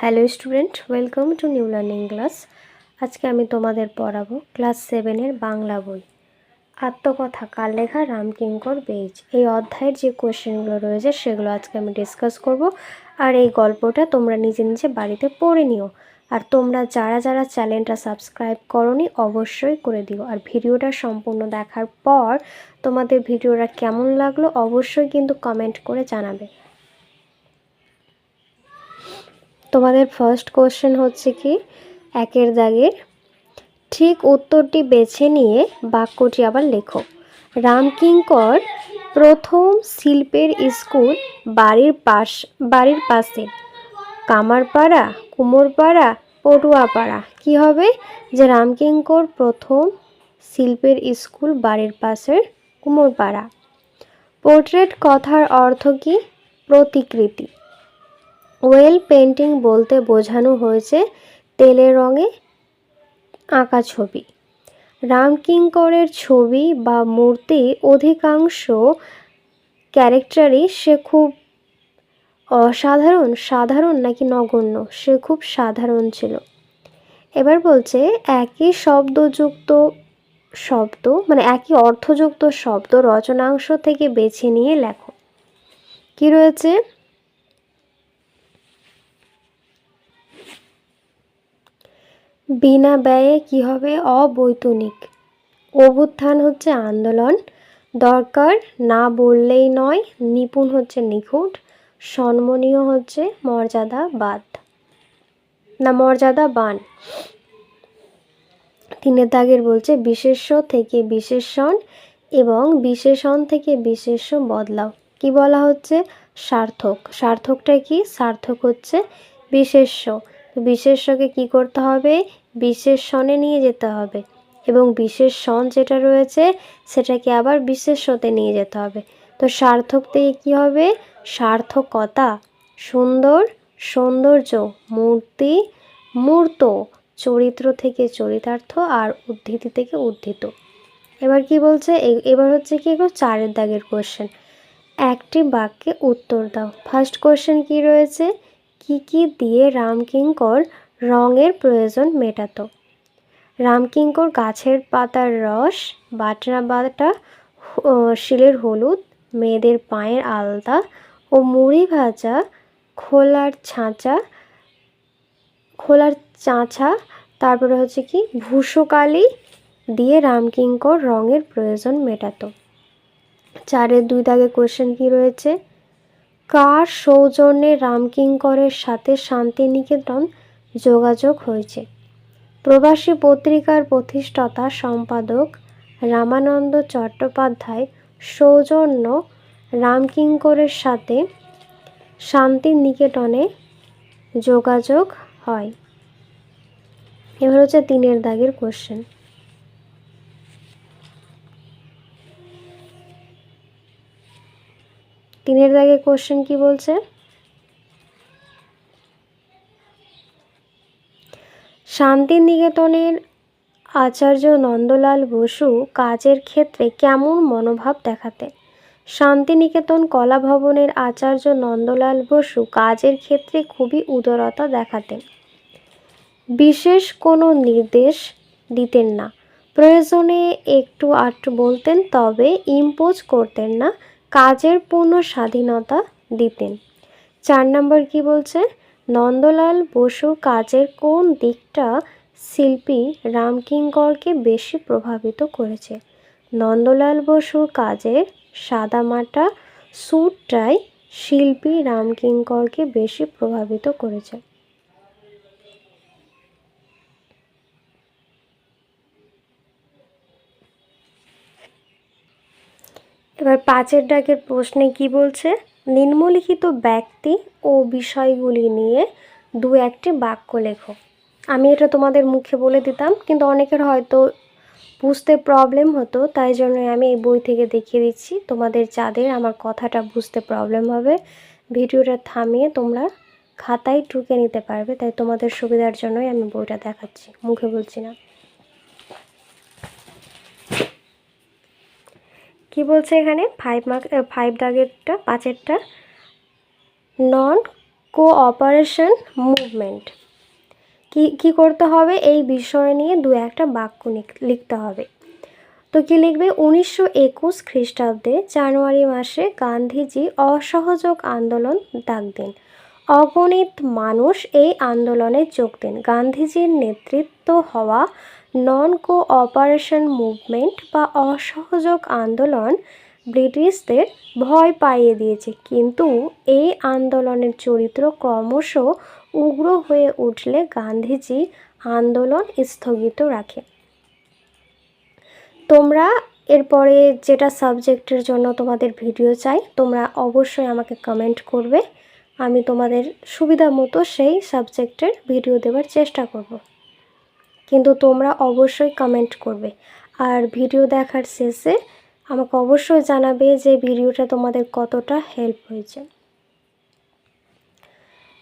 Hello student, welcome to new learning class. আজকে আমি তোমাদের পড়াবো ক্লাস 7-এর বাংলা বই আত্মকথা কার লেখা রামকিঙ্কর বেইজ। এই অধ্যায়ের যে কোয়েশ্চেনগুলো রয়েছে সেগুলো আজকে আমি ডিসকাস করব। আর এই গল্পটা তোমরা নিজে নিজে বাড়িতে পড়ে নিও। আর তোমরা যারা যারা চ্যানেলটা সাবস্ক্রাইব করোনি অবশ্যই করে দিও। আর ভিডিওটা সম্পূর্ণ দেখার পর তোমাদের ভিডিওটা কেমন লাগলো অবশ্যই কিন্তু কমেন্ট করে জানাবে। তোমাদের ফার্স্ট কোশ্চেন হচ্ছে কি, একের দাগের ঠিক উত্তরটি বেছে নিয়ে বাক্যটি আবার লেখো। রামকিঙ্কর প্রথম শিল্পের স্কুল বাড়ির পাশে কামারপাড়া, কুমোরপাড়া, পটুয়াপাড়া। কি হবে যে রামকিঙ্কর প্রথম শিল্পের স্কুল বাড়ির পাশের কুমোরপাড়া। পোর্ট্রেট কথার অর্থ কি? প্রতিকৃতি। ওয়েল পেন্টিং বলতে বোঝানো হয়েছে তেলের রঙে আঁকা ছবি। রামকিঙ্করের ছবি বা মূর্তি অধিকাংশ ক্যারেক্টারই সে খুব সাধারণ নাকি নগণ্য? সে খুব সাধারণ ছিল। এবার বলছে একই একই অর্থযুক্ত শব্দ রচনাংশ থেকে বেছে নিয়ে লেখো। কি রয়েছে? বিনা ব্যয়ে কি হবে? অবৈতনিক। অভ্যুত্থান হচ্ছে আন্দোলন। দরকার না বললেই নয়, নিপুণ হচ্ছে নিখুঁত। সম্মানীয় হচ্ছে মর্যাদাবান। তিনের দাগের বলছে বিশেষ্য থেকে বিশেষণ এবং বিশেষণ থেকে বিশেষ্য বদলাও। কি বলা হচ্ছে? সার্থক। সার্থকটা কি? সার্থক হচ্ছে বিশেষ্য। বিশেষ্যকে কি করতে হবে? বিশেষণে নিয়ে যেতে হবে এবং বিশেষণ যেটা রয়েছে সেটাকে আবার বিশেষ্যতে নিয়ে যেতে হবে। তো সার্থক থেকে কী হবে? সার্থকতা। সুন্দর, সৌন্দর্য। মূর্তি, মূর্ত। চরিত্র থেকে চরিতার্থ আর উদ্ধৃতি থেকে উদ্ধৃত। এবার কি বলছে? এবার হচ্ছে কি, চারের দাগের কোশ্চেন। একটি বাক্যে উত্তর দাও। ফার্স্ট কোশ্চেন কি রয়েছে? কি দিয়ে রামকিঙ্কর রঙের প্রয়োজন মেটাতো? রামকিঙ্কর গাছের পাতার রস, বাটা শিলের হলুদ, মেয়েদের পায়ের আলতা ও মুড়ি ভাজা খোলার চাঁচা, তারপরে হচ্ছে কি ভূষকালি দিয়ে রামকিঙ্কর রঙের প্রয়োজন মেটাতো। চারের দুই দাগে কোশ্চেন কি রয়েছে? কার সৌজন্যে রামকিঙ্করের সাথে শান্তিনিকেতন যোগাযোগ হয়েছে? প্রবাসী পত্রিকার প্রতিষ্ঠাতা সম্পাদক রামানন্দ চট্টোপাধ্যায় সৌজন্য রামকিঙ্করের সাথে শান্তিনিকেতনে যোগাযোগ হয়। এবার হচ্ছে তিনের দাগের কোশ্চেন। তিনের দাগের কোশ্চেন কি বলছে? শান্তিনিকেতনের আচার্য নন্দলাল বসু কাজের ক্ষেত্রে কেমন মনোভাব দেখাতেন? শান্তিনিকেতন কলা ভবনের আচার্য নন্দলাল বসু কাজের ক্ষেত্রে খুবই উদারতা দেখাতেন। বিশেষ কোনো নির্দেশ দিতেন না, প্রয়োজনে একটু আধটু বলতেন, তবে ইম্পোজ করতেন না, কাজের পূর্ণ স্বাধীনতা দিতেন। 4 নম্বর কি বলছে? নন্দলাল বসুর কাজের কোন দিকটা শিল্পী রামকিঙ্করকে বেশি প্রভাবিত করেছে? নন্দলাল বসুর কাজের সাদামাটা স্যুটটাই শিল্পী রামকিঙ্করকে বেশি প্রভাবিত করেছে। এবার 5-এর দাগের প্রশ্নে কি বলছে? নিম্নলিখিত ব্যক্তি ও বিষয়গুলি নিয়ে দু একটি বাক্য লেখো। আমি এটা তোমাদের মুখে বলে দিতাম, কিন্তু অনেকের হয়তো বুঝতে প্রবলেম হতো, তাই জন্য আমি এই বই থেকে দেখিয়ে দিচ্ছি। তোমাদের যাদের আমার কথাটা বুঝতে প্রবলেম হবে ভিডিওটা থামিয়ে তোমরা খাতায় টুকে নিতে পারবে, তাই তোমাদের সুবিধার জন্যই আমি বইটা দেখাচ্ছি, মুখে বলছি না। কি বলছে এখানে? 5 দাগেরটা, 5-এরটা, নন কোঅপারেশন মুভমেন্ট। কি করতে হবে, এই বিষয় নিয়ে দু একটা বাক্য লিখতে হবে। তো কি লিখবে, 1921 খ্রিস্টাব্দে জানুয়ারি মাসে গান্ধীজি অসহযোগ আন্দোলন ডাক দেন। অগণিত মানুষ এই আন্দোলনে যোগ দেন। গান্ধীজির নেতৃত্ব হওয়া নন কোঅপারেশন মুভমেন্ট বা অসহযোগ আন্দোলন ব্রিটিশদের ভয় পাইয়ে দিয়েছে, কিন্তু এই আন্দোলনের চরিত্র ক্রমশ উগ্র হয়ে উঠলে গান্ধীজি আন্দোলন স্থগিত রাখে। তোমরা এরপরে যেটা সাবজেক্টের জন্য তোমাদের ভিডিও চাই তোমরা অবশ্যই আমাকে কমেন্ট করবে, আমি তোমাদের সুবিধা মতো সেই সাবজেক্টের ভিডিও দেওয়ার চেষ্টা করব, কিন্তু তোমরা অবশ্যই কমেন্ট করবে। আর ভিডিও দেখার শেষে আমাকে অবশ্যই জানাবে যে ভিডিওটা তোমাদের কতটা হেল্প হয়েছে।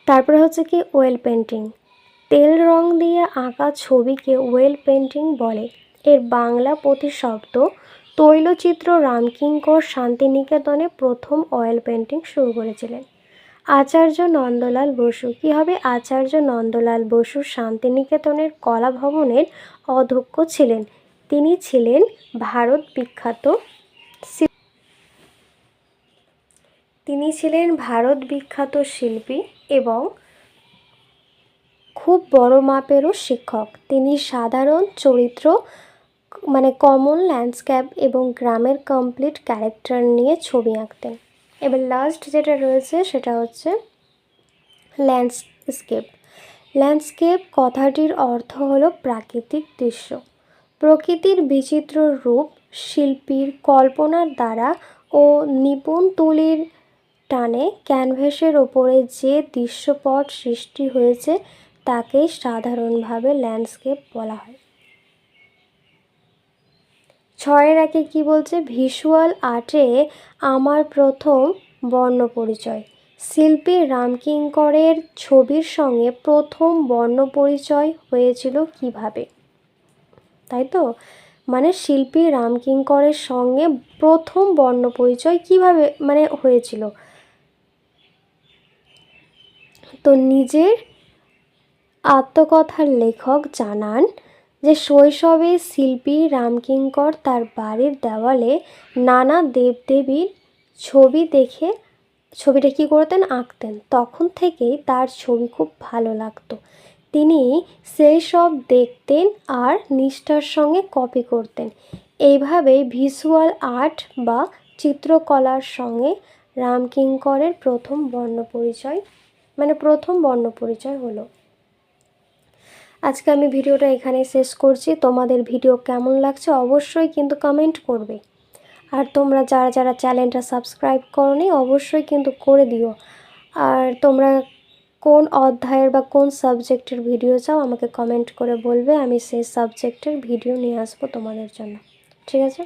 তারপরে হচ্ছে কি ওয়েল পেন্টিং। তেল রং দিয়ে আঁকা ছবিকে ওয়েল পেন্টিং বলে। এর বাংলা প্রতিশব্দ তৈলচিত্র। রামকিঙ্কর শান্তিনিকেতনে প্রথম অয়েল পেন্টিং শুরু করেছিলেন। আচার্য নন্দলাল বসু। কী হবে, আচার্য নন্দলাল বসু শান্তিনিকেতনের কলা ভবনের অধ্যক্ষ ছিলেন। তিনি ছিলেন ভারত বিখ্যাত শিল্পী এবং খুব বড় মাপেরও শিক্ষক। তিনি সাধারণ চরিত্র কমন ল্যান্ডস্কেপ এবং গ্রামের কমপ্লিট ক্যারেক্টার নিয়ে ছবি আঁকতেন। এবার লাস্ট যেটা রয়েছে সেটা হচ্ছে ল্যান্ডস্কেপ। ল্যান্ডস্কেপ কথাটির অর্থ হলো প্রাকৃতিক দৃশ্য। প্রকৃতির বিচিত্র রূপ শিল্পীর কল্পনার দ্বারা ও নিপুণ তুলির টানে ক্যানভাসের ওপরে যে দৃশ্যপট সৃষ্টি হয়েছে তাকেই সাধারণভাবে ল্যান্ডস্কেপ বলা হয়। 6-এর একে কী বলছে, ভিজুয়াল আর্টে আমার প্রথম বর্ণপরিচয়। শিল্পী রামকিঙ্করের ছবির সঙ্গে প্রথম বর্ণপরিচয় হয়েছিল কিভাবে, তাই তো, শিল্পী রামকিঙ্করের সঙ্গে প্রথম বর্ণপরিচয় কিভাবে হয়েছিল। তো নিজের আত্মকথার লেখক জানান যে শৈশবে শিল্পী রামকিঙ্কর তার বাড়ির দেওয়ালে নানা দেবদেবীর ছবি দেখে ছবিটা কী করতেন, আঁকতেন। তখন থেকেই তার ছবি খুব ভালো লাগতো। তিনি সেই সব দেখতেন আর নিষ্ঠার সঙ্গে কপি করতেন। এইভাবেই ভিজুয়াল আর্ট বা চিত্রকলার সঙ্গে রামকিঙ্করের প্রথম বর্ণপরিচয় হলো। আজকে আমি ভিডিওটা এখানে শেষ করছি। তোমাদের ভিডিও কেমন লাগছে অবশ্যই কিন্তু কমেন্ট করবে। আর তোমরা যারা চ্যানেলটা সাবস্ক্রাইব করোনি অবশ্যই কিন্তু করে দিও। আর তোমরা কোন অধ্যায়ের বা কোন সাবজেক্টের ভিডিও চাও আমাকে কমেন্ট করে বলবে, আমি সেই সাবজেক্টের ভিডিও নিয়ে আসবো তোমাদের জন্য। ঠিক আছে।